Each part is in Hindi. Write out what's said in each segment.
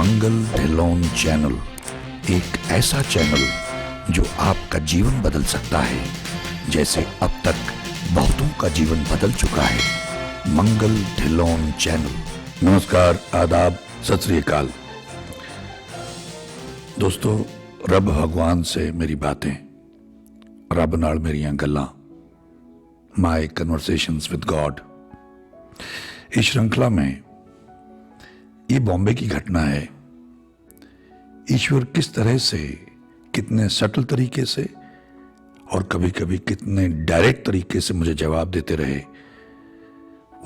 मंगल ढिल्लोन चैनल, एक ऐसा चैनल जो आपका जीवन बदल सकता है, जैसे अब तक बहुतों का जीवन बदल चुका है। मंगल ढिल्लोन चैनल। नमस्कार, आदाब, सत श्री अकाल। दोस्तों, रब भगवान से मेरी बातें, रब नाल मेरियां गल्लां, माय कन्वर्सेशंस विद गॉड। इस श्रृंखला में ये बॉम्बे की घटना है। ईश्वर किस तरह से, कितने सटल तरीके से और कभी कभी कितने डायरेक्ट तरीके से मुझे जवाब देते रहे,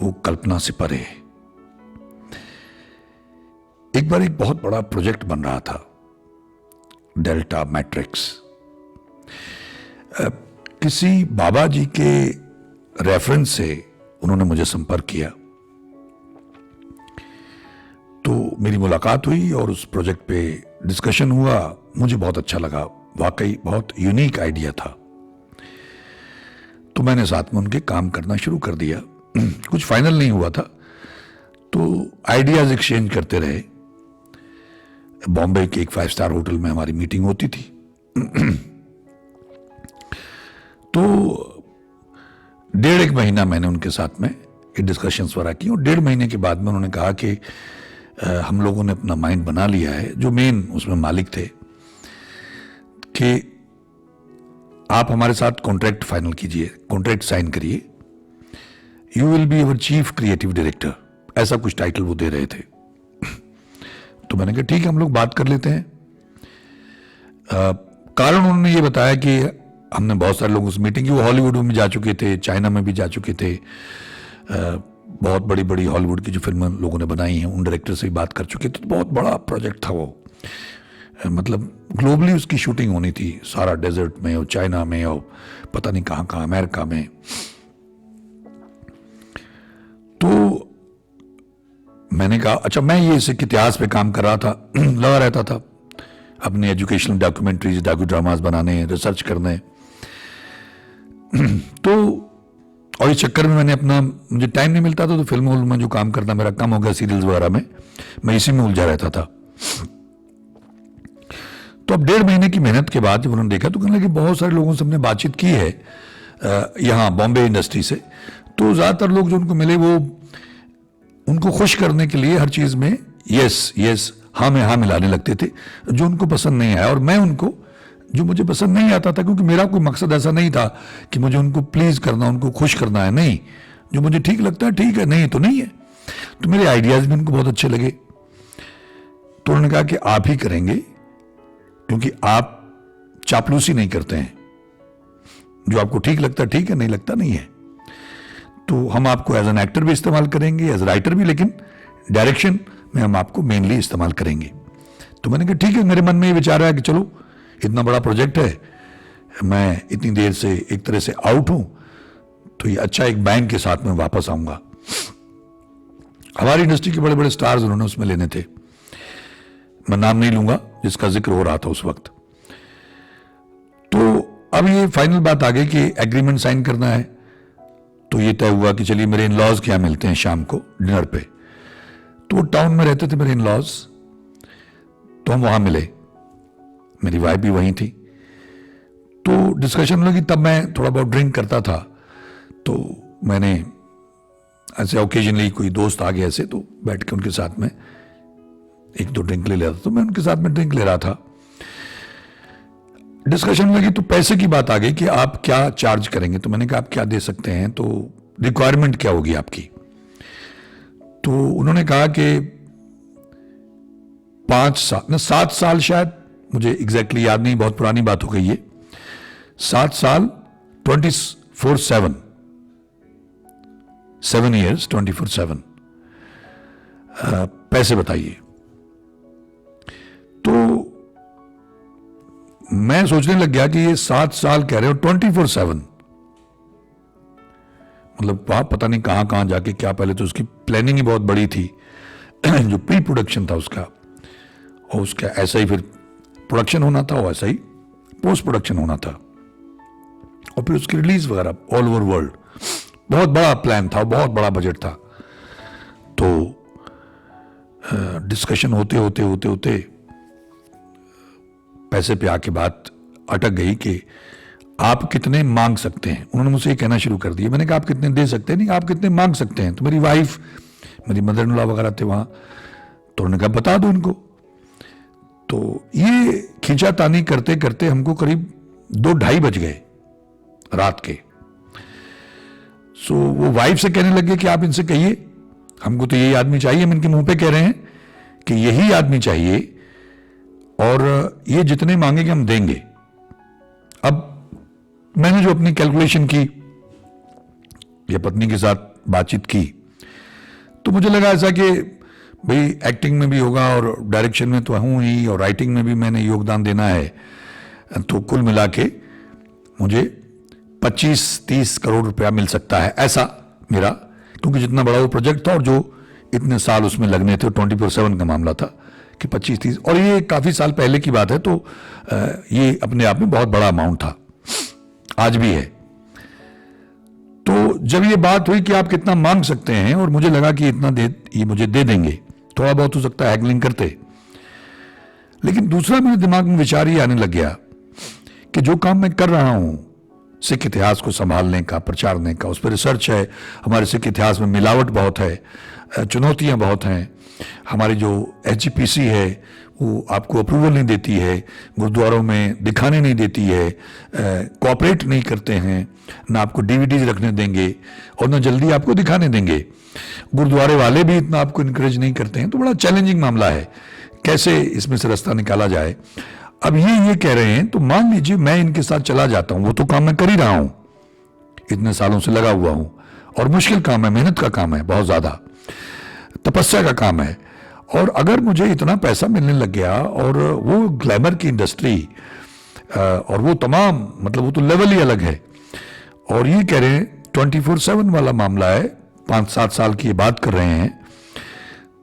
वो कल्पना से परे है। एक बार एक बहुत बड़ा प्रोजेक्ट बन रहा था, डेल्टा मैट्रिक्स। किसी बाबा जी के रेफरेंस से उन्होंने मुझे संपर्क किया, तो मेरी मुलाकात हुई और उस प्रोजेक्ट पे डिस्कशन हुआ। मुझे बहुत अच्छा लगा, वाकई बहुत यूनिक आइडिया था। तो मैंने साथ में उनके काम करना शुरू कर दिया। कुछ फाइनल नहीं हुआ था, तो आइडियाज एक्सचेंज करते रहे। बॉम्बे के एक 5 स्टार होटल में हमारी मीटिंग होती थी। तो 1.5 महीना मैंने उनके साथ में ये डिस्कशंस वगैरह की और 1.5 महीने के बाद में उन्होंने कहा कि हम लोगों ने अपना माइंड बना लिया है, जो मेन उसमें मालिक थे, कि आप हमारे साथ कॉन्ट्रैक्ट फाइनल कीजिए, कॉन्ट्रैक्ट साइन करिए। You will be our chief creative director, ऐसा कुछ टाइटल वो दे रहे थे। तो मैंने कहा ठीक है, हम लोग बात कर लेते हैं। कारण उन्होंने ये बताया कि हमने बहुत सारे लोग उस मीटिंग की, वो हॉलीवुड में जा चुके थे, चाइना में भी जा चुके थे, बहुत बड़ी बड़ी हॉलीवुड की जो फिल्में लोगों ने बनाई हैं उन डायरेक्टर से भी बात कर चुके थे। तो बहुत बड़ा प्रोजेक्ट था वो, मतलब ग्लोबली उसकी शूटिंग होनी थी, सारा डेजर्ट में और चाइना में और पता नहीं कहाँ कहाँ, अमेरिका में। तो मैंने कहा अच्छा, मैं ये सिख इतिहास पे काम कर रहा था, लगा रहता था अपने एजुकेशनल डॉक्यूमेंट्रीज, डॉक्यू ड्रामास बनाने, रिसर्च करने। तो और इस चक्कर में मैंने अपना, मुझे टाइम नहीं मिलता था, तो फिल्मों में जो काम करना मेरा कम हो गया, सीरियल्स वगैरह में मैं इसी में उलझा रहता था। तो अब 1.5 महीने की मेहनत के बाद जब उन्होंने देखा, तो कहने लगे बहुत सारे लोगों से हमने बातचीत की है यहाँ बॉम्बे इंडस्ट्री से, तो ज़्यादातर लोग जो उनको मिले वो उनको खुश करने के लिए हर चीज़ में यस यस, हाँ में हाँ मिलाने लगते थे, जो उनको पसंद नहीं आया। और मैं उनको, जो मुझे पसंद नहीं आता था, क्योंकि मेरा कोई मकसद ऐसा नहीं था कि मुझे उनको प्लीज करना, उनको खुश करना है, नहीं, जो मुझे ठीक लगता है ठीक है, नहीं तो नहीं है। तो मेरे आइडियाज भी उनको बहुत अच्छे लगे। तो उन्होंने कहा कि आप ही करेंगे, क्योंकि आप चापलूसी नहीं करते हैं, जो आपको ठीक लगता है ठीक है, नहीं लगता नहीं है। तो हम आपको एज एन एक्टर भी इस्तेमाल करेंगे, एज राइटर भी, लेकिन डायरेक्शन में हम आपको मेनली इस्तेमाल करेंगे। तो मैंने कहा ठीक है, मेरे मन में ये विचार आया कि चलो इतना बड़ा प्रोजेक्ट है, मैं इतनी देर से एक तरह से आउट हूं, तो ये अच्छा एक बैंक के साथ में वापस आऊंगा। हमारी इंडस्ट्री के बड़े बड़े स्टार्स उन्होंने उसमें लेने थे, मैं नाम नहीं लूंगा जिसका जिक्र हो रहा था उस वक्त। तो अब ये फाइनल बात आ गई कि एग्रीमेंट साइन करना है। तो ये तय हुआ कि चलिए मेरे इन-लॉज के यहाँ मिलते हैं शाम को डिनर पे। तो वो टाउन में रहते थे मेरे इन-लॉज, तो हम वहां मिले, मेरी वाइफ भी वहीं थी। तो डिस्कशन लगी, तब मैं थोड़ा बहुत ड्रिंक करता था, तो मैंने ऐसे ओकेजनली कोई दोस्त आ गया ऐसे, तो बैठ के उनके साथ में 1-2 ड्रिंक ले लेता, तो मैं उनके साथ में ड्रिंक ले रहा था। डिस्कशन लगी तो पैसे की बात आ गई कि आप क्या चार्ज करेंगे। तो मैंने कहा आप क्या दे सकते हैं, तो रिक्वायरमेंट क्या होगी आपकी। तो उन्होंने कहा कि 7 साल, शायद मुझे एग्जैक्टली याद नहीं, बहुत पुरानी बात हो गई है, 7 साल 24/7, 7 years 24/7 पैसे बताइए। तो मैं सोचने लग गया कि ये 7 साल कह रहे हो, 24/7, मतलब वहां पता नहीं कहां कहां जाके क्या, पहले तो उसकी प्लानिंग ही बहुत बड़ी थी, जो प्री प्रोडक्शन था उसका, और उसका ऐसा ही फिर प्रोडक्शन होना था, और ऐसा ही पोस्ट प्रोडक्शन होना था, और फिर उसकी रिलीज वगैरह ऑल ओवर वर्ल्ड। बहुत बड़ा प्लान था, बहुत बड़ा बजट था। तो डिस्कशन होते होते होते होते पैसे पे आके बात अटक गई कि आप कितने मांग सकते हैं। उन्होंने मुझसे ये कहना शुरू कर दिया। मैंने कहा आप कितने दे सकते हैं, नहीं आप कितने मांग सकते हैं। तो मेरी वाइफ, मेरी मदर इन लॉ वगैरह थे वहाँ, तो उन्होंने कहा बता दो इनको। तो ये खींचातानी करते करते हमको करीब 2-2:30 बज गए रात के। सो वो वाइफ से कहने लगे कि आप इनसे कहिए हमको तो यही आदमी चाहिए। हम इनके मुंह पे कह रहे हैं कि यही आदमी चाहिए और ये जितने मांगेंगे हम देंगे। अब मैंने जो अपनी कैलकुलेशन की या पत्नी के साथ बातचीत की, तो मुझे लगा ऐसा कि भाई एक्टिंग में भी होगा और डायरेक्शन में तो हूँ ही और राइटिंग में भी मैंने योगदान देना है, तो कुल मिला के मुझे 25-30 करोड़ रुपया मिल सकता है, ऐसा मेरा, क्योंकि जितना बड़ा वो प्रोजेक्ट था और जो इतने साल उसमें लगने थे, 24/7 का मामला था कि 25-30, और ये काफ़ी साल पहले की बात है, तो ये अपने आप में बहुत बड़ा अमाउंट था, आज भी है। तो जब ये बात हुई कि आप कितना मांग सकते हैं और मुझे लगा कि इतना ये मुझे दे देंगे, थोड़ा बहुत हो सकता है हैगलिंग करते, लेकिन दूसरा मेरे दिमाग में विचार ये आने लग गया कि जो काम मैं कर रहा हूं, सिख इतिहास को संभालने का, प्रचारने का, उस पर रिसर्च है। हमारे सिख इतिहास में मिलावट बहुत है, चुनौतियां बहुत हैं। हमारी जो HGPC है वो आपको अप्रूवल नहीं देती है, गुरुद्वारों में दिखाने नहीं देती है, कोऑपरेट नहीं करते हैं, ना आपको DVDs रखने देंगे और ना जल्दी आपको दिखाने देंगे। गुरुद्वारे वाले भी इतना आपको इनकरेज नहीं करते हैं। तो बड़ा चैलेंजिंग मामला है, कैसे इसमें से रास्ता निकाला जाए। अब ये कह रहे हैं, तो मान लीजिए मैं इनके साथ चला जाता हूं, वो तो काम मैं कर ही रहा हूं, इतने सालों से लगा हुआ हूं, और मुश्किल काम है, मेहनत का काम है, बहुत ज्यादा तपस्या का काम है। और अगर मुझे इतना पैसा मिलने लग गया और वो ग्लैमर की इंडस्ट्री और वो तमाम, मतलब वो तो लेवल ही अलग है, और ये कह रहे हैं 24/7 वाला मामला है, 5-7 साल की ये बात कर रहे हैं,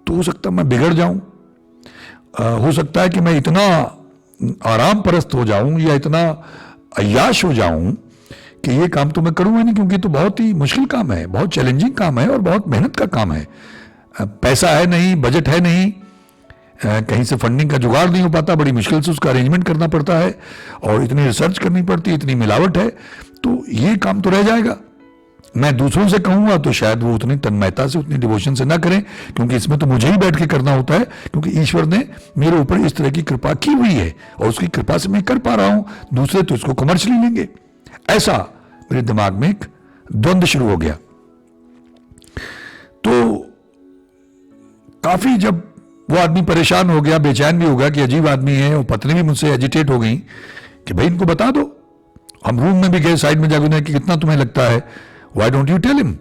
तो हो सकता है मैं बिगड़ जाऊं, हो सकता है कि मैं इतना आराम परस्त हो जाऊं या इतना अय्याश हो जाऊं कि ये काम तो मैं करूंगा नहीं, क्योंकि तो बहुत ही मुश्किल काम है, बहुत चैलेंजिंग काम है और बहुत मेहनत का काम है। पैसा है नहीं, बजट है नहीं, कहीं से फंडिंग का जुगाड़ नहीं हो पाता, बड़ी मुश्किल से उसका अरेंजमेंट करना पड़ता है और इतनी रिसर्च करनी पड़ती है, इतनी मिलावट है, तो ये काम तो रह जाएगा। मैं दूसरों से कहूंगा तो शायद वो उतनी तन्मयता से, उतनी डिवोशन से ना करें, क्योंकि इसमें तो मुझे ही बैठ के करना होता है, क्योंकि ईश्वर ने मेरे ऊपर इस तरह की कृपा की हुई है और उसकी कृपा से मैं कर पा रहा हूं। दूसरे तो इसको कमर्शियली लेंगे। ऐसा मेरे दिमाग में एक द्वंद्व शुरू हो गया। तो काफी जब वो आदमी परेशान हो गया, बेचैन भी हो गया कि अजीब आदमी है, और पत्नी भी मुझसे एजिटेट हो गई कि भाई इनको बता दो। हम रूम में भी गए, साइड में जाकर कि कितना तुम्हें लगता है, why don't you tell him.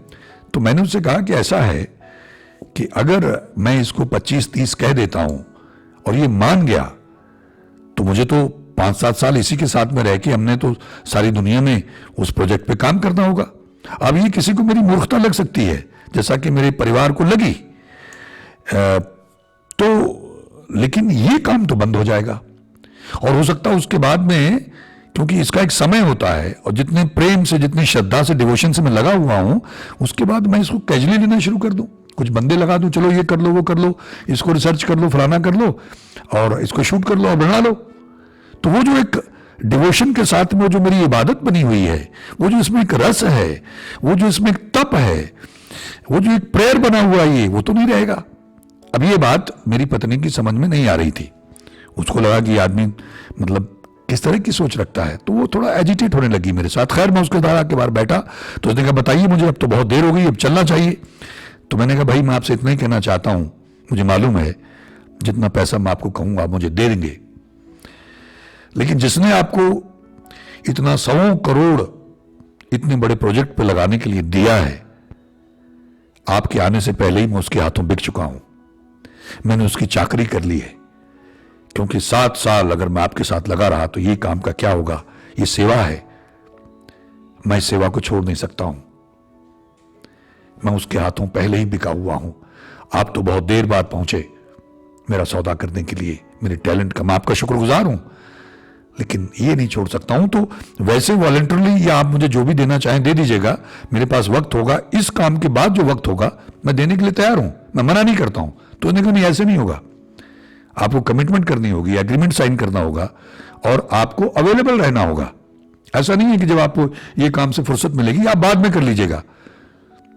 तो मैंने उससे कहा कि ऐसा है कि अगर मैं इसको 25-30 कह देता हूं और ये मान गया, तो मुझे तो 5-7 साल इसी के साथ में रह के हमने तो सारी दुनिया में उस प्रोजेक्ट पे काम करना होगा। अब ये किसी को मेरी मूर्खता लग सकती है, जैसा कि मेरे परिवार को लगी, तो लेकिन ये काम तो बंद हो जाएगा। और हो सकता है उसके बाद में, क्योंकि इसका एक समय होता है और जितने प्रेम से, जितनी श्रद्धा से, डिवोशन से मैं लगा हुआ हूं, उसके बाद मैं इसको कैजुअली लेना शुरू कर दूं, कुछ बंदे लगा दूं, चलो ये कर लो, वो कर लो, इसको रिसर्च कर लो, फलाना कर लो और इसको शूट कर लो और बना लो। तो वो जो एक डिवोशन के साथ में जो मेरी इबादत बनी हुई है, वो जो इसमें एक रस है, वो जो इसमें एक तप है, वो जो एक प्रेयर बना हुआ है, वो तो नहीं रहेगा। अब ये बात मेरी पत्नी की समझ में नहीं आ रही थी। उसको लगा कि ये आदमी मतलब किस तरह की सोच रखता है, तो वो थोड़ा एजिटेट होने लगी मेरे साथ। खैर मैं उसके द्वारा के बाहर बैठा तो उसने कहा बताइए मुझे, अब तो बहुत देर हो गई, अब चलना चाहिए। तो मैंने कहा भाई मैं आपसे इतना ही कहना चाहता हूं, मुझे मालूम है जितना पैसा मैं आपको कहूंगा आप मुझे दे देंगे, लेकिन जिसने आपको इतना 100 करोड़ इतने बड़े प्रोजेक्ट पे लगाने के लिए दिया है, आपके आने से पहले ही मैं उसके हाथों बिक चुका हूं। मैंने उसकी चाकरी कर ली है, क्योंकि 7 साल अगर मैं आपके साथ लगा रहा तो ये काम का क्या होगा। ये सेवा है, मैं इस सेवा को छोड़ नहीं सकता हूं। मैं उसके हाथों पहले ही बिका हुआ हूं। आप तो बहुत देर बाद पहुंचे मेरा सौदा करने के लिए, मेरे टैलेंट का मैं आपका शुक्रगुजार हूं, लेकिन ये नहीं छोड़ सकता हूं। तो वैसे वॉलंटरली या आप मुझे जो भी देना चाहें दे दीजिएगा, मेरे पास वक्त होगा, इस काम के बाद जो वक्त होगा मैं देने के लिए तैयार हूं, मैं मना नहीं करता हूं। तो उन्होंने कहा नहीं, ऐसे नहीं होगा, आपको कमिटमेंट करनी होगी, एग्रीमेंट साइन करना होगा और आपको अवेलेबल रहना होगा। ऐसा नहीं है कि जब आपको ये काम से फुर्सत मिलेगी आप बाद में कर लीजिएगा।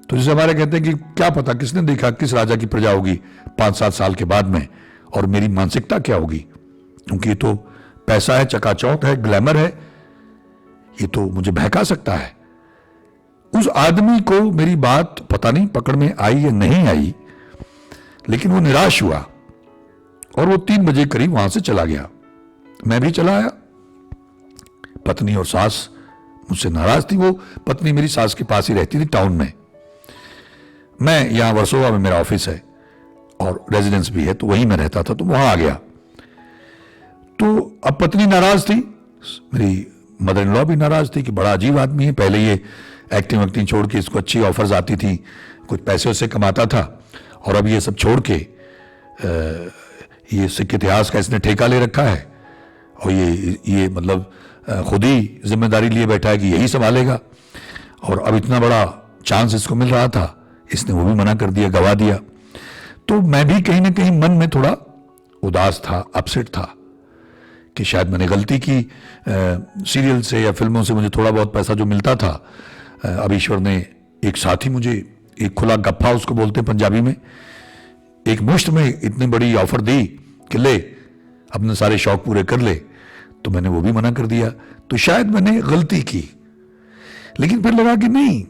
तो जैसे हमारे कहते हैं कि क्या पता किसने देखा किस राजा की प्रजा होगी 5-7 साल के बाद में, और मेरी मानसिकता क्या होगी, क्योंकि ये तो पैसा है, चकाचौंध है, ग्लैमर है, ये तो मुझे बहका सकता है। उस आदमी को मेरी बात पता नहीं पकड़ में आई या नहीं आई, लेकिन वो निराश हुआ और वो 3 बजे करीब वहां से चला गया। मैं भी चला आया। पत्नी और सास मुझसे नाराज थी। वो पत्नी मेरी सास के पास ही रहती थी टाउन में। मैं यहां वर्सोवा में मेरा ऑफिस है और रेजिडेंस भी है, तो वहीं मैं रहता था, तो वहां आ गया। तो अब पत्नी नाराज थी, मेरी मदर इन लॉ भी नाराज थी कि बड़ा अजीब आदमी है। पहले ये एक्टिंग छोड़ के इसको अच्छी ऑफर्स आती थी, कुछ पैसे उससे कमाता था, और अब ये सब छोड़ के ये सिख इतिहास का इसने ठेका ले रखा है और ये मतलब खुद ही जिम्मेदारी लिए बैठा है कि यही संभालेगा। और अब इतना बड़ा चांस इसको मिल रहा था, इसने वो भी मना कर दिया, गवा दिया। तो मैं भी कहीं ना कहीं मन में थोड़ा उदास था, अपसेट था कि शायद मैंने गलती की। सीरियल से या फिल्मों से मुझे थोड़ा बहुत पैसा जो मिलता था, अब ईश्वर ने एक साथी मुझे एक खुला गप्फा उसको बोलते हैं पंजाबी में, एक मुश्त में इतनी बड़ी ऑफर दी कि ले अपने सारे शौक पूरे कर ले, तो मैंने वो भी मना कर दिया। तो शायद मैंने गलती की, लेकिन फिर लगा कि नहीं,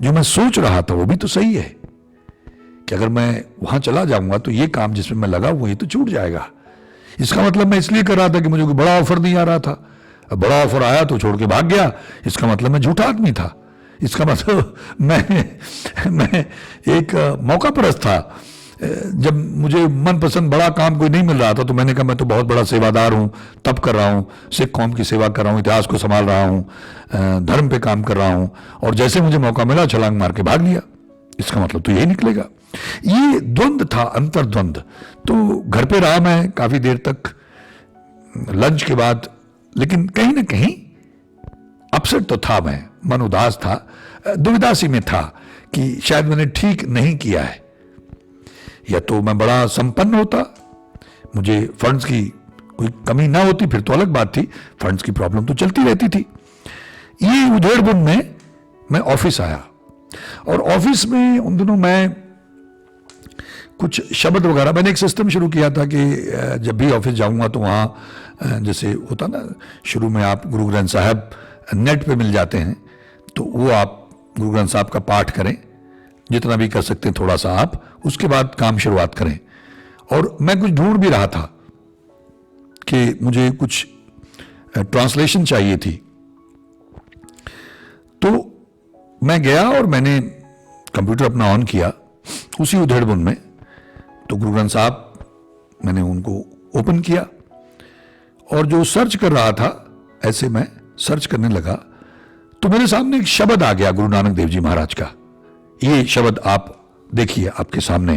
जो मैं सोच रहा था वो भी तो सही है कि अगर मैं वहां चला जाऊंगा तो ये काम जिसमें मैं लगा हुआ ये तो छूट जाएगा। इसका मतलब मैं इसलिए कर रहा था कि मुझे कोई बड़ा ऑफर नहीं आ रहा था, अब बड़ा ऑफर आया तो छोड़ के भाग गया, इसका मतलब मैं झूठा आदमी था। इसका मतलब मैं एक मौका परस्त था। जब मुझे मनपसंद बड़ा काम कोई नहीं मिल रहा था तो मैंने कहा मैं तो बहुत बड़ा सेवादार हूं, तब कर रहा हूं, सिख कौम की सेवा कर रहा हूं, इतिहास को संभाल रहा हूं, धर्म पे काम कर रहा हूं, और जैसे मुझे मौका मिला छलांग मार के भाग लिया। इसका मतलब तो यही निकलेगा। ये द्वंद था, अंतर्द्वंद। तो घर पे रहा मैं काफी देर तक लंच के बाद, लेकिन कहीं ना कहीं अपसेट तो था, मैं मन उदास था, दुविधा सी में था कि शायद मैंने ठीक नहीं किया है। या तो मैं बड़ा संपन्न होता, मुझे फंड्स की कोई कमी ना होती, फिर तो अलग बात थी, फंड्स की प्रॉब्लम तो चलती रहती थी। ये उधेड़बुन में मैं ऑफिस आया, और ऑफिस में उन दिनों मैं कुछ शब्द वगैरह, मैंने एक सिस्टम शुरू किया था कि जब भी ऑफिस जाऊंगा तो वहाँ जैसे होता ना, शुरू में आप गुरु ग्रंथ साहब नेट पे मिल जाते हैं, तो वो आप गुरु ग्रंथ साहब का पाठ करें, जितना भी कर सकते हैं थोड़ा सा आप, उसके बाद काम शुरुआत करें। और मैं कुछ ढूंढ भी रहा था कि मुझे कुछ ट्रांसलेशन चाहिए थी, तो मैं गया और मैंने कंप्यूटर अपना ऑन किया उसी उधेड़बुन में। तो गुरु ग्रंथ साहब मैंने उनको ओपन किया, और जो सर्च कर रहा था, ऐसे मैं सर्च करने लगा तो मेरे सामने एक शब्द आ गया गुरु नानक देव जी महाराज का। ये शब्द आप देखिए आपके सामने।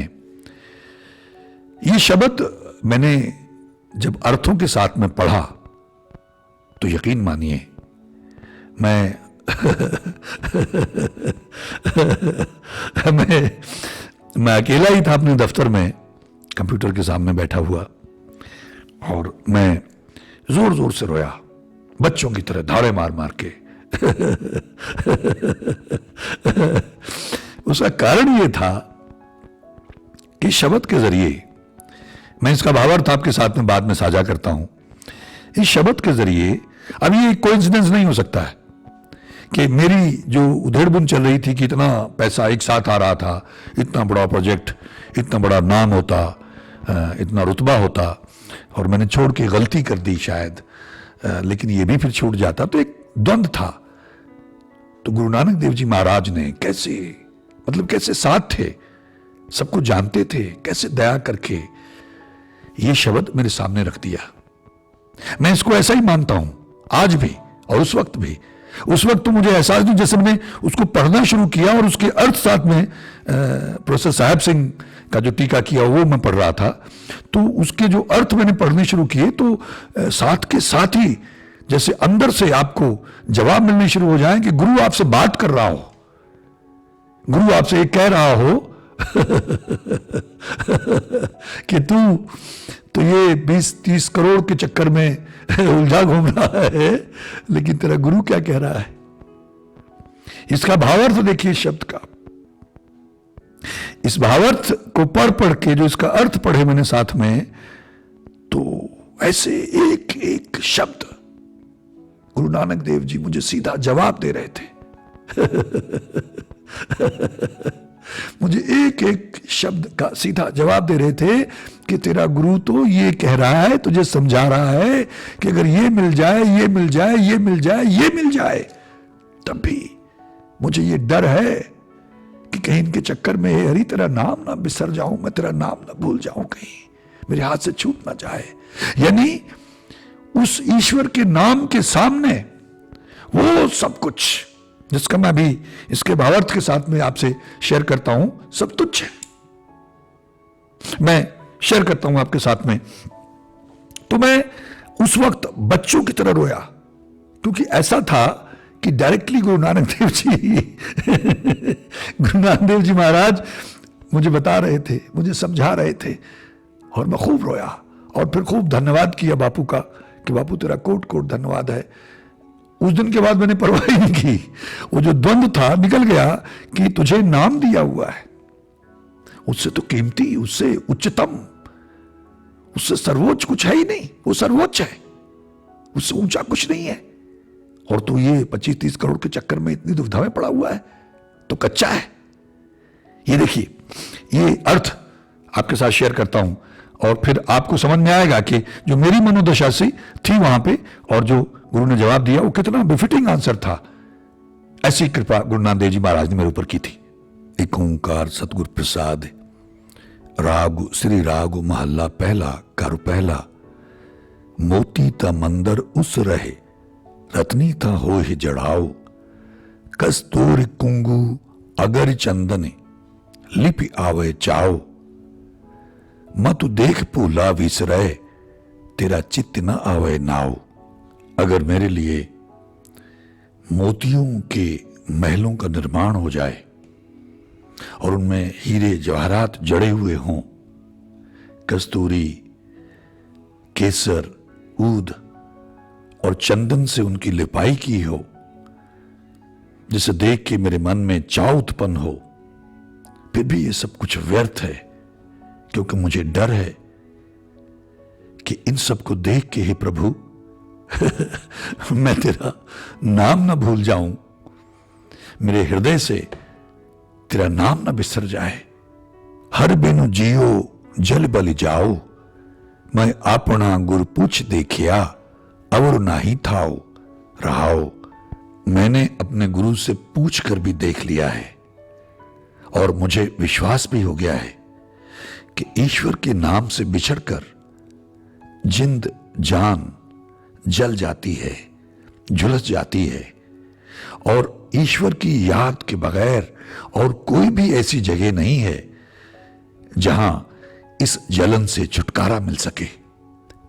ये शब्द मैंने जब अर्थों के साथ में पढ़ा तो यकीन मानिए मैं मैं अकेला ही था अपने दफ्तर में कंप्यूटर के सामने बैठा हुआ, और मैं जोर जोर से रोया, बच्चों की तरह धाड़े मार मार के। उसका कारण यह था कि शब्द के जरिए, मैं इसका भावार्थ आपके साथ में बाद में साझा करता हूं, इस शब्द के जरिए, अब ये कोइंसिडेंस नहीं हो सकता है कि मेरी जो उधेड़बुन चल रही थी कि इतना पैसा एक साथ आ रहा था, इतना बड़ा प्रोजेक्ट, इतना बड़ा नाम होता, इतना रुतबा होता, और मैंने छोड़ के गलती कर दी शायद, लेकिन ये भी फिर छूट जाता, तो एक द्वंद था। तो गुरु नानक देव जी महाराज ने कैसे, मतलब कैसे साथ थे, सबको जानते थे, कैसे दया करके ये शब्द मेरे सामने रख दिया। मैं इसको ऐसा ही मानता हूं आज भी, और उस वक्त भी। उस वक्त तो मुझे एहसास नहीं, जैसे मैंने उसको पढ़ना शुरू किया और उसके अर्थ साथ में प्रोफेसर साहब सिंह का जो टीका किया वो मैं पढ़ रहा था, तो उसके जो अर्थ मैंने पढ़ने शुरू किए तो साथ के साथ ही जैसे अंदर से आपको जवाब मिलने शुरू हो जाए कि गुरु आपसे बात कर रहा हो, गुरु आपसे ये कह रहा हो कि तो ये 20-30 करोड़ के चक्कर में उलझा घूम रहा है, लेकिन तेरा गुरु क्या कह रहा है। इसका भावार्थ देखिए शब्द का। इस भावार्थ को पढ़ के जो इसका अर्थ पढ़े मैंने साथ में, तो ऐसे एक एक शब्द गुरु नानक देव जी मुझे सीधा जवाब दे रहे थे। मुझे एक एक शब्द का सीधा जवाब दे रहे थे कि तेरा गुरु तो ये कह रहा है, तुझे समझा रहा है कि अगर ये मिल जाए, ये मिल जाए, ये मिल जाए, ये मिल जाए, तब भी मुझे ये डर है कि कहीं इनके चक्कर में हे हरि तेरा नाम ना बिसर जाऊं, मैं तेरा नाम ना भूल जाऊं, कहीं मेरे हाथ से छूट ना जाए। यानी उस ईश्वर के नाम के सामने वो सब कुछ जिसका मैं अभी इसके भावार्थ के साथ में आपसे शेयर करता हूं, सब तुच्छ है। मैं शेयर करता हूं आपके साथ में। तो मैं उस वक्त बच्चों की तरह रोया, क्योंकि ऐसा था कि डायरेक्टली गुरु नानक देव जी महाराज मुझे बता रहे थे, मुझे समझा रहे थे, और मैं खूब रोया और फिर खूब धन्यवाद किया बापू का कि बापू तेरा कोट कोट धन्यवाद है। उस दिन के बाद मैंने परवाह ही नहीं की, वो जो द्वंद्व था निकल गया कि तुझे नाम दिया हुआ है, उससे तो कीमती, उससे उच्चतम, उससे सर्वोच्च कुछ है ही नहीं। वो सर्वोच्च है, उससे ऊंचा कुछ नहीं है, और तू ये 25-30 करोड़ के चक्कर में इतनी दुविधा में पड़ा हुआ है, तो कच्चा है। ये देखिए, ये अर्थ आपके साथ शेयर करता हूं, और फिर आपको समझ में आएगा कि जो मेरी मनोदशा सी थी वहां पे, और जो गुरु ने जवाब दिया वो कितना बिफिटिंग आंसर था। ऐसी कृपा गुरु नानक देव जी महाराज ने मेरे ऊपर की थी। एक ओंकार सतगुर प्रसाद, राग श्री राग महल्ला पहला, कर पहला, मोती ता मंदर उस रहे, रत्नी था हो ही जड़ाओ, कस्तूर कुंगू अगर चंदन, लिपि आवे चाओ, मत देख भूला विसरे, तेरा चित्त न आवे नाव। अगर मेरे लिए मोतियों के महलों का निर्माण हो जाए और उनमें हीरे जवाहरात जड़े हुए हों, कस्तूरी, केसर, ऊद और चंदन से उनकी लिपाई की हो, जिसे देख के मेरे मन में चाव उत्पन्न हो, फिर भी ये सब कुछ व्यर्थ है, क्योंकि मुझे डर है कि इन सब को देख के ही प्रभु मैं तेरा नाम ना भूल जाऊं, मेरे हृदय से तेरा नाम ना बिसर जाए। हर बिनु जियो जल बलि जाओ, मैं अपना गुर पूछ देखिया, और नाही थाओ रहाओ। मैंने अपने गुरु से पूछ कर भी देख लिया है, और मुझे विश्वास भी हो गया है कि ईश्वर के नाम से बिछड़कर जिंद जान जल जाती है, झुलस जाती है, और ईश्वर की याद के बगैर और कोई भी ऐसी जगह नहीं है जहां इस जलन से छुटकारा मिल सके।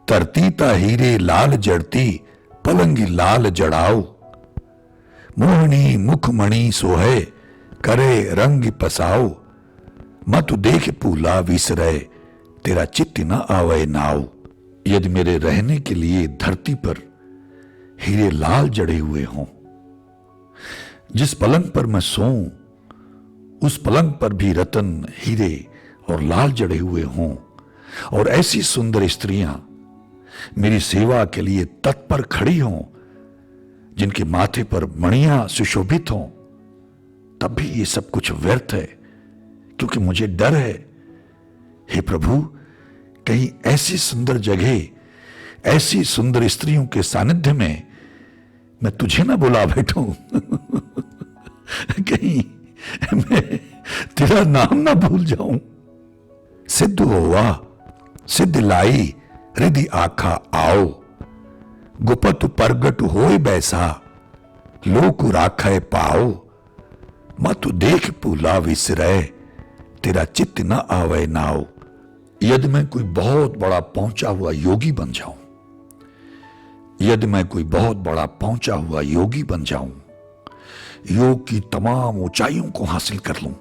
तरती ता हीरे लाल जड़ती, पलंगी लाल जड़ाओ, मोहनी मुखमणि सोहे, करे रंग पसाओ, मत देख भूला विसरे, तेरा चित्त न आवे नाव। यदि मेरे रहने के लिए धरती पर हीरे लाल जड़े हुए हों, जिस पलंग पर मैं सोऊं उस पलंग पर भी रतन, हीरे और लाल जड़े हुए हों, और ऐसी सुंदर स्त्रियां मेरी सेवा के लिए तत्पर खड़ी हों, जिनके माथे पर मणियां सुशोभित हों, तब भी ये सब कुछ व्यर्थ है, क्योंकि मुझे डर है, हे प्रभु, कहीं ऐसी सुंदर जगह, ऐसी सुंदर स्त्रियों के सानिध्य में मैं तुझे ना बुला बैठूं। कहीं मैं तेरा नाम ना भूल जाऊं। सिद्ध होवा सिद्ध लाई, रिधि आखा आओ, गुपत परगट होए बैसा, लोक राखे पाओ, मत देख भूला विसरे, तेरा चित्त न आवे नाव। यदि मैं कोई बहुत बड़ा पहुंचा हुआ योगी बन जाऊं, यदि मैं कोई बहुत बड़ा पहुंचा हुआ योगी बन जाऊं, योग की तमाम ऊंचाइयों को हासिल कर लूं,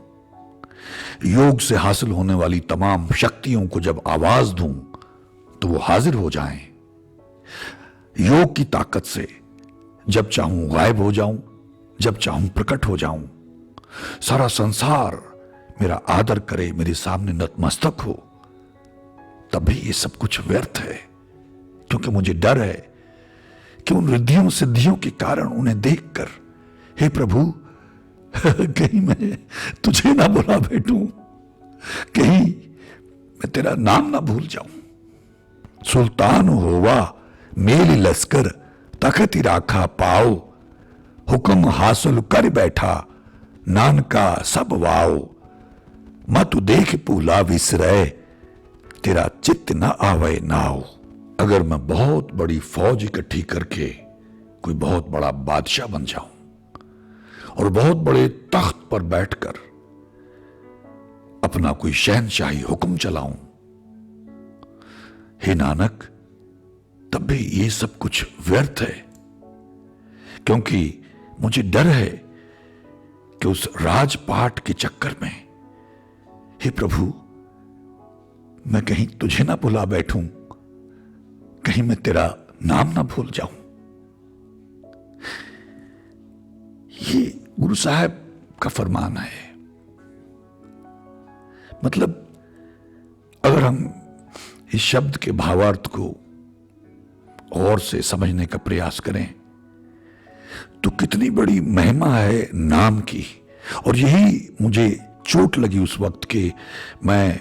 योग से हासिल होने वाली तमाम शक्तियों को जब आवाज दूं तो वो हाजिर हो जाएं। योग की ताकत से जब चाहूं गायब हो जाऊं, जब चाहूं प्रकट हो जाऊं। सारा संसार मेरा आदर करे, मेरे सामने नतमस्तक हो, तब भी ये सब कुछ व्यर्थ है, क्योंकि मुझे डर है कि उन रिद्धियों सिद्धियों के कारण उन्हें देखकर, हे प्रभु, कहीं मैं तुझे ना बुला बैठूं, कहीं मैं तेरा नाम ना भूल जाऊं। सुल्तान होवा मेली लश्कर तखत राखा पाओ, हुक्म हासिल कर बैठा नानका सब वाओ। मत देख भूला विसरे तेरा चित्त न आवे नाओ। अगर मैं बहुत बड़ी फौज इकट्ठी करके कोई बहुत बड़ा बादशाह बन जाऊं और बहुत बड़े तख्त पर बैठकर अपना कोई शहनशाही हुक्म चलाऊं, हे नानक, तब भी ये सब कुछ व्यर्थ है, क्योंकि मुझे डर है कि उस राजपाट के चक्कर में, हे प्रभु, मैं कहीं तुझे ना भुला बैठूं, कहीं मैं तेरा नाम ना भूल जाऊं। ये गुरु साहब का फरमान है। मतलब अगर हम इस शब्द के भावार्थ को और से समझने का प्रयास करें तो कितनी बड़ी महिमा है नाम की। और यही मुझे चोट लगी उस वक्त कि मैं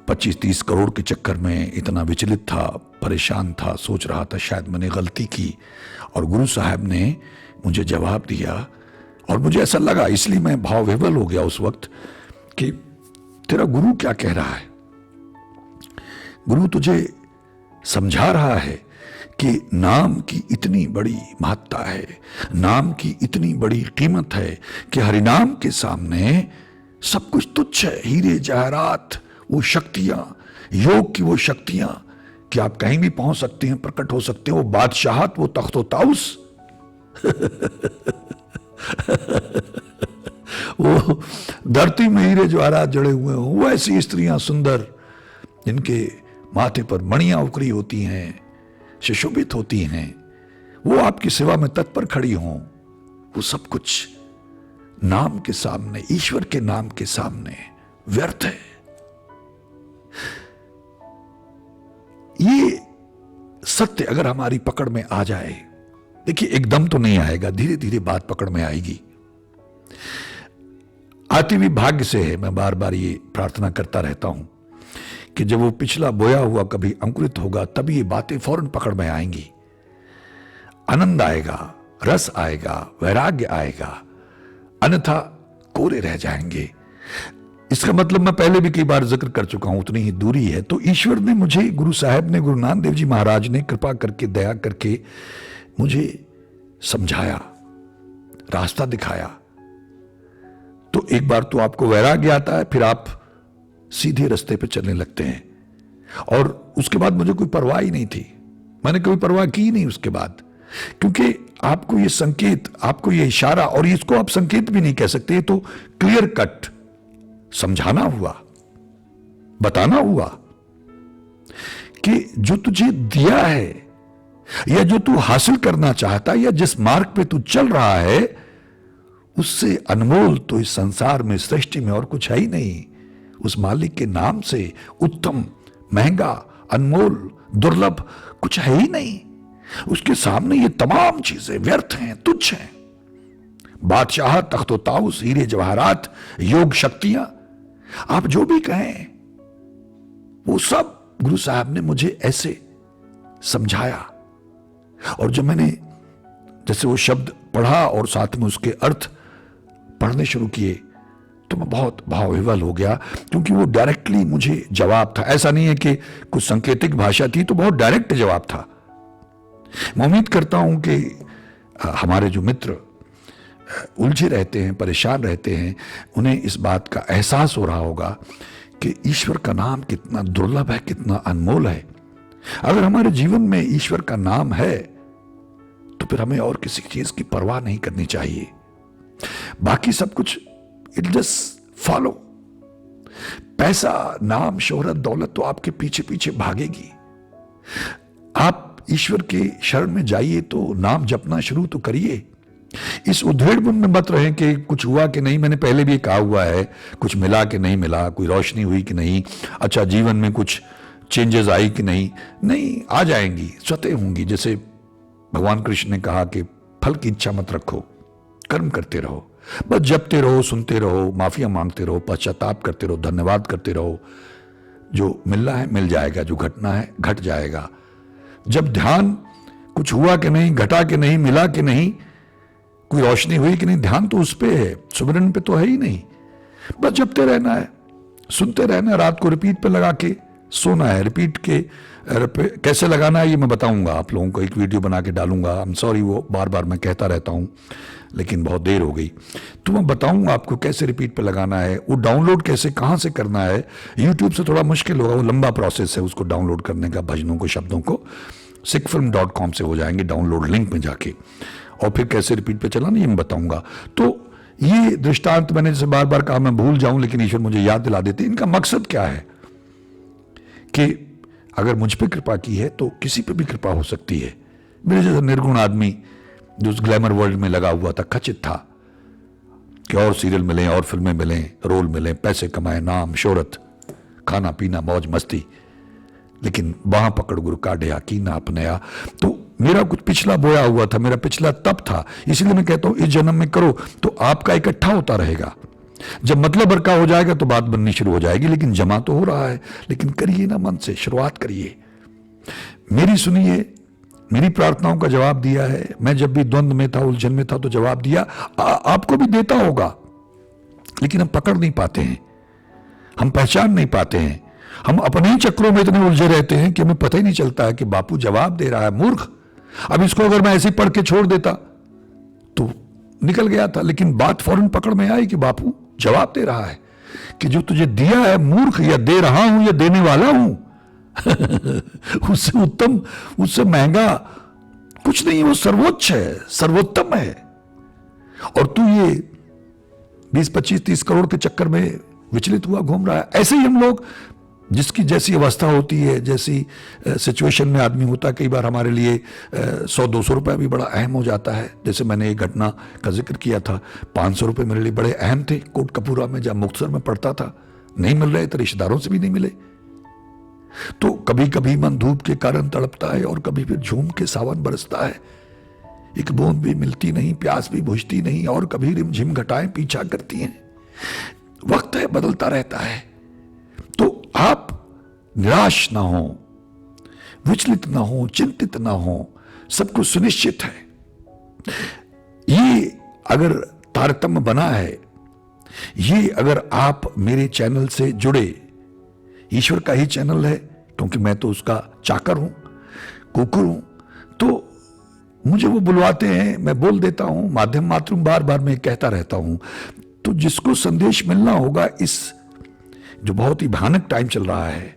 25-30 करोड़ के चक्कर में इतना विचलित था, परेशान था, सोच रहा था शायद मैंने गलती की, और गुरु साहब ने मुझे जवाब दिया और मुझे ऐसा लगा, इसलिए मैं भाव विह्वल हो गया उस वक्त कि तेरा गुरु क्या कह रहा है। गुरु तुझे समझा रहा है कि नाम की इतनी बड़ी महत्ता है, नाम की इतनी बड़ी कीमत है कि हरिनाम के सामने सब कुछ तुच्छ है। हीरे जवाहरात, वो शक्तियां, योग की वो शक्तियां कि आप कहीं भी पहुंच सकते हैं, प्रकट हो सकते हैं, वो बादशाहत, वो तख्तो ताउस वो धरती में हीरे जवाहरात जड़े हुए हों, वो ऐसी स्त्रियां सुंदर जिनके माथे पर मणियां उकरी होती हैं, सुशोभित होती हैं, वो आपकी सेवा में तत्पर खड़ी हों, वो सब कुछ नाम के सामने, ईश्वर के नाम के सामने व्यर्थ है। ये सत्य अगर हमारी पकड़ में आ जाए, देखिए एकदम तो नहीं आएगा, धीरे धीरे बात पकड़ में आएगी। आती हुई भाग्य से है, मैं बार बार ये प्रार्थना करता रहता हूं कि जब वो पिछला बोया हुआ कभी अंकुरित होगा, तभी ये बातें फौरन पकड़ में आएंगी। आनंद आएगा, रस आएगा, वैराग्य आएगा, अन्यथा कोरे रह जाएंगे। इसका मतलब मैं पहले भी कई बार जिक्र कर चुका हूं, उतनी ही दूरी है। तो ईश्वर ने मुझे, गुरु साहब ने, गुरु नानक देव जी महाराज ने कृपा करके, दया करके मुझे समझाया, रास्ता दिखाया। तो एक बार तो आपको वैराग्य आता है, फिर आप सीधे रास्ते पे चलने लगते हैं। और उसके बाद मुझे कोई परवाह ही नहीं थी, मैंने कभी परवाह की नहीं उसके बाद, क्योंकि आपको ये संकेत, आपको ये इशारा, और इसको आप संकेत भी नहीं कह सकते, तो क्लियर कट समझाना हुआ, बताना हुआ कि जो तुझे दिया है या जो तू हासिल करना चाहता, या जिस मार्ग पे तू चल रहा है, उससे अनमोल तो इस संसार में, सृष्टि में और कुछ है ही नहीं। उस मालिक के नाम से उत्तम, महंगा, अनमोल, दुर्लभ कुछ है ही नहीं। उसके सामने ये तमाम चीजें व्यर्थ हैं, तुच्छ हैं। बादशाह, तख्तो ताउस, हीरे जवाहरात, योग शक्तियां, आप जो भी कहें, वो सब गुरु साहब ने मुझे ऐसे समझाया। और जब मैंने जैसे वो शब्द पढ़ा और साथ में उसके अर्थ पढ़ने शुरू किए, तो मैं बहुत भावविह्वल हो गया, क्योंकि वो डायरेक्टली मुझे जवाब था। ऐसा नहीं है कि कुछ सांकेतिक भाषा थी, तो बहुत डायरेक्ट जवाब था। मैं उम्मीद करता हूं कि हमारे जो मित्र उलझे रहते हैं, परेशान रहते हैं, उन्हें इस बात का एहसास हो रहा होगा कि ईश्वर का नाम कितना दुर्लभ है, कितना अनमोल है। अगर हमारे जीवन में ईश्वर का नाम है तो फिर हमें और किसी चीज की परवाह नहीं करनी चाहिए। बाकी सब कुछ इट जस्ट फॉलो, पैसा, नाम, शोहरत, दौलत तो आपके पीछे पीछे भागेगी। आप ईश्वर के शरण में जाइए तो नाम जपना शुरू तो करिए। इस उधेड़बुन में मत रहें कि कुछ हुआ कि नहीं। मैंने पहले भी कहा हुआ है, कुछ मिला कि नहीं मिला, कोई रोशनी हुई कि नहीं, अच्छा जीवन में कुछ चेंजेस आई कि नहीं। नहीं, आ जाएंगी, स्वतः होंगी। जैसे भगवान कृष्ण ने कहा कि फल की इच्छा मत रखो, कर्म करते रहो, बस जपते रहो, सुनते रहो, माफिया मांगते रहो, पश्चाताप करते रहो, धन्यवाद करते रहो। जो मिलना है मिल जाएगा, जो घटना है घट जाएगा। जब ध्यान कुछ हुआ कि नहीं, घटा कि नहीं, मिला कि नहीं, कोई रोशनी हुई कि नहीं, ध्यान तो उस पे है, सुमिरन पे तो है ही नहीं। बस जपते रहना है, सुनते रहना है, रात को रिपीट पे लगा के सोना है। रिपीट के कैसे लगाना है ये मैं बताऊंगा आप लोगों को, एक वीडियो बना के डालूंगा। आई एम सॉरी, वो बार बार मैं कहता रहता हूं, लेकिन बहुत देर हो गई, तो मैं बताऊंगा आपको कैसे रिपीट पे लगाना है। वो डाउनलोड कैसे, कहां से करना है। यूट्यूब से थोड़ा मुश्किल होगा, वो लंबा प्रोसेस है उसको डाउनलोड करने का, भजनों को, शब्दों को। sickfilm.com से हो जाएंगे डाउनलोड, लिंक में जाके। और फिर कैसे रिपीट पे चलाना ये मैं बताऊंगा। तो ये दृष्टांत मैंने जैसे बार बार कहा, मैं भूल जाऊं लेकिन ईश्वर मुझे याद दिला देते। इनका मकसद क्या है कि अगर मुझ पे कृपा की है तो किसी पे भी कृपा हो सकती है। मेरे जैसा निर्गुण आदमी जो उस ग्लैमर वर्ल्ड में लगा हुआ था, खचित था कि और सीरियल मिले, और फिल्में मिलें, रोल मिले, पैसे कमाए, नाम, शोहरत, खाना पीना, मौज मस्ती, लेकिन बाह पकड़ गुरु काढ़या कीना अपनाया। तो मेरा कुछ पिछला बोया हुआ था, मेरा पिछला तप था, इसलिए मैं कहता हूं इस जन्म में करो तो आपका इकट्ठा होता रहेगा। जब मतलब बरका हो जाएगा तो बात बननी शुरू हो जाएगी, लेकिन जमा तो हो रहा है। लेकिन करिए ना, मन से शुरुआत करिए। मेरी सुनिए, मेरी प्रार्थनाओं का जवाब दिया है। मैं जब भी द्वंद्व में था, उलझन में था, तो जवाब दिया। आपको भी देता होगा, लेकिन हम पकड़ नहीं पाते हैं, हम पहचान नहीं पाते हैं। हम अपने ही चक्रों में इतने उलझे रहते हैं कि हमें पता ही नहीं चलता है कि बापू जवाब दे रहा है। मूर्ख, अब इसको अगर मैं ऐसे पढ़ के छोड़ देता तो निकल गया था, लेकिन बात फौरन पकड़ में आई कि बापू जवाब दे रहा है कि जो तुझे दिया है मूर्ख, या दे रहा हूं या देने वाला हूं उससे उत्तम, उससे महंगा कुछ नहीं। वो सर्वोच्च है, सर्वोत्तम है। और तू ये 20, 25, 30 करोड़ के चक्कर में विचलित हुआ घूम रहा है। ऐसे ही हम लोग, जिसकी जैसी अवस्था होती है, जैसी सिचुएशन में आदमी होता है, कई बार हमारे लिए 100-200 रुपए भी बड़ा अहम हो जाता है। जैसे मैंने एक घटना का जिक्र किया था, 500 रुपए मेरे लिए बड़े अहम थे। कोटकपूरा में जब मुक्तसर में पढ़ता था, नहीं मिल रहे थे, रिश्तेदारों से भी नहीं मिले। तो कभी कभी मन धूप के कारण तड़पता है, और कभी फिर झूम के सावन बरसता है। एक बूंद भी मिलती नहीं, प्यास भी बुझती नहीं, और कभी रिमझिम घटाएं पीछा करती हैं। वक्त है, बदलता रहता है। तो आप निराश ना हो, विचलित ना हो, चिंतित ना हो, सब कुछ सुनिश्चित है। ये अगर तारतम्य बना है, ये अगर आप मेरे चैनल से जुड़े, ईश्वर का ही चैनल है क्योंकि मैं तो उसका चाकर हूं, कुकुर हूं, तो मुझे वो बुलवाते हैं, मैं बोल देता हूं, माध्यम मातृम बार बार मैं कहता रहता हूं। तो जिसको संदेश मिलना होगा, इस जो बहुत ही भयानक टाइम चल रहा है,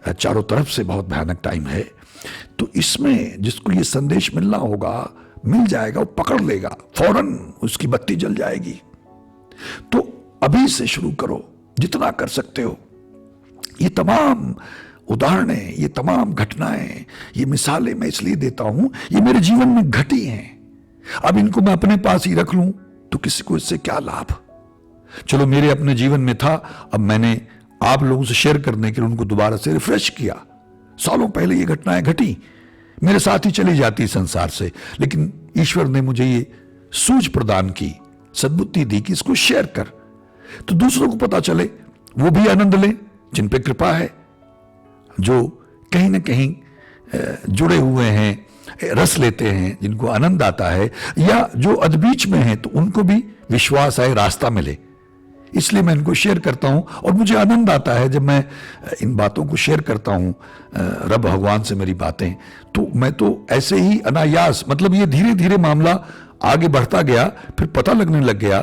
चारों तरफ से बहुत भयानक टाइम है, तो इसमें जिसको ये संदेश मिलना होगा मिल जाएगा, वो पकड़ लेगा, फौरन उसकी बत्ती जल जाएगी। तो अभी से शुरू करो, जितना कर सकते हो। ये तमाम उदाहरणें, ये तमाम घटनाएं, ये मिसालें मैं इसलिए देता हूं, ये मेरे जीवन में घटी हैं। अब इनको मैं अपने पास ही रख लूं तो किसी को इससे क्या लाभ। चलो, मेरे अपने जीवन में था, अब मैंने आप लोगों से शेयर करने के लिए उनको दोबारा से रिफ्रेश किया। सालों पहले ये घटनाएं घटी, मेरे साथ ही चली जाती संसार से, लेकिन ईश्वर ने मुझे ये सूझ प्रदान की, सद्बुद्धि दी कि इसको शेयर कर, तो दूसरों को पता चले, वो भी आनंद लें जिन पे कृपा है, जो कहीं ना कहीं जुड़े हुए हैं, रस लेते हैं, जिनको आनंद आता है, या जो अधबीच में हैं तो उनको भी विश्वास आए, रास्ता मिले। इसलिए मैं इनको शेयर करता हूं, और मुझे आनंद आता है जब मैं इन बातों को शेयर करता हूं, रब भगवान से मेरी बातें, तो मैं तो ऐसे ही अनायास, मतलब ये धीरे धीरे मामला आगे बढ़ता गया, फिर पता लगने लग गया।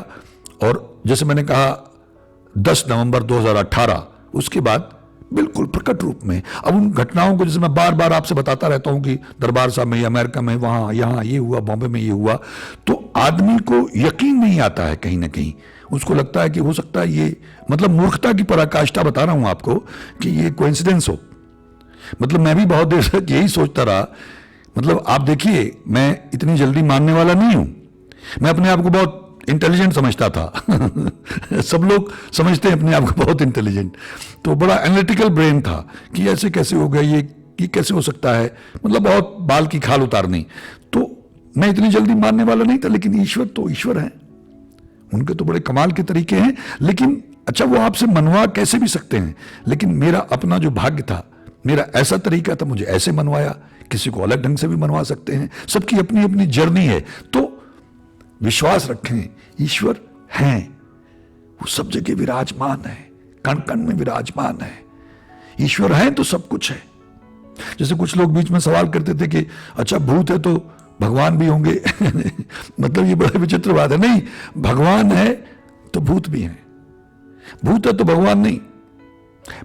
और जैसे मैंने कहा 10 नवंबर 2018, उसके बाद बिल्कुल प्रकट रूप में अब उन घटनाओं को, जैसे मैं बार बार आपसे बताता रहता हूं कि दरबार साहब में, अमेरिका में, वहां, यहां ये हुआ, बॉम्बे में ये हुआ, तो आदमी को यकीन नहीं आता है कहीं ना कहीं। उसको लगता है कि हो सकता है ये, मतलब मूर्खता की पराकाष्ठा बता रहा हूं आपको, कि ये कोइंसिडेंस हो। मतलब मैं भी बहुत देर तक यही सोचता रहा। मतलब आप देखिए, मैं इतनी जल्दी मानने वाला नहीं हूं। मैं अपने आप को बहुत इंटेलिजेंट समझता था सब लोग समझते हैं अपने आप को बहुत इंटेलिजेंट, तो बड़ा एनालिटिकल ब्रेन था कि ऐसे कैसे हो गया, ये कैसे हो सकता है, मतलब बहुत बाल की खाल उतारनी। तो मैं इतनी जल्दी मानने वाला नहीं था। लेकिन ईश्वर तो ईश्वर हैं, उनके तो बड़े कमाल के तरीके हैं। लेकिन अच्छा, वो आपसे मनवा कैसे भी सकते हैं, लेकिन मेरा अपना जो भाग्य था, मेरा ऐसा तरीका था, मुझे ऐसे मनवाया। किसी को अलग ढंग से भी मनवा सकते हैं, सबकी अपनी अपनी जर्नी है। तो विश्वास रखें, ईश्वर हैं, वो सब जगह विराजमान है, कण कण में विराजमान है। ईश्वर है तो सब कुछ है। जैसे कुछ लोग बीच में सवाल करते थे कि अच्छा भूत है तो भगवान भी होंगे मतलब ये बड़ा विचित्र बात है। नहीं, भगवान है तो भूत भी है, भूत है तो भगवान नहीं,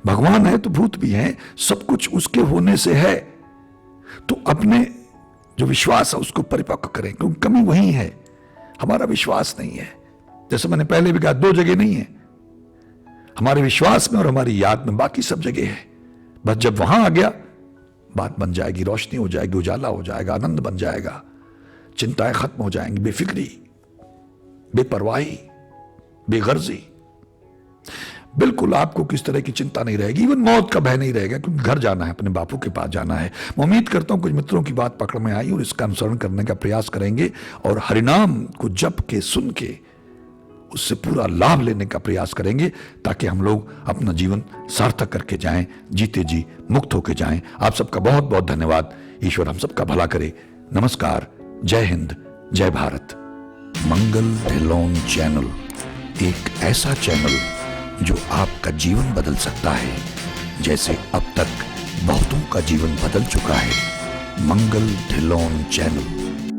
भगवान है तो भूत भी है। सब कुछ उसके होने से है। तो अपने जो विश्वास है उसको परिपक्व करें, क्योंकि कमी वही है, हमारा विश्वास नहीं है। जैसे मैंने पहले भी कहा, दो जगह नहीं है, हमारे विश्वास में और हमारी याद में, बाकी सब जगह है। बस जब वहां आ गया, बात बन जाएगी, रोशनी हो जाएगी, उजाला हो जाएगा, आनंद बन जाएगा, चिंताएं खत्म हो जाएंगी, बेफिक्री, बेपरवाही, बेगर्जी, बिल्कुल आपको किस तरह की चिंता नहीं रहेगी। इवन मौत का भय नहीं रहेगा, क्योंकि घर जाना है, अपने बापू के पास जाना है। मैं उम्मीद करता हूं कुछ मित्रों की बात पकड़ में आई और इसका अनुसरण करने का प्रयास करेंगे और हरिनाम को जप के, सुन के उससे पूरा लाभ लेने का प्रयास करेंगे, ताकि हम लोग अपना जीवन सार्थक करके जाएं, जीते जी मुक्त होके जाएं। आप सबका बहुत बहुत धन्यवाद। ईश्वर हम सबका भला करे। नमस्कार, जय हिंद, जय भारत। मंगल ढिल्लोन चैनल एक ऐसा चैनल जो आपका जीवन बदल सकता है, जैसे अब तक बहुतों का जीवन बदल चुका है। मंगल ढिल्लोन चैनल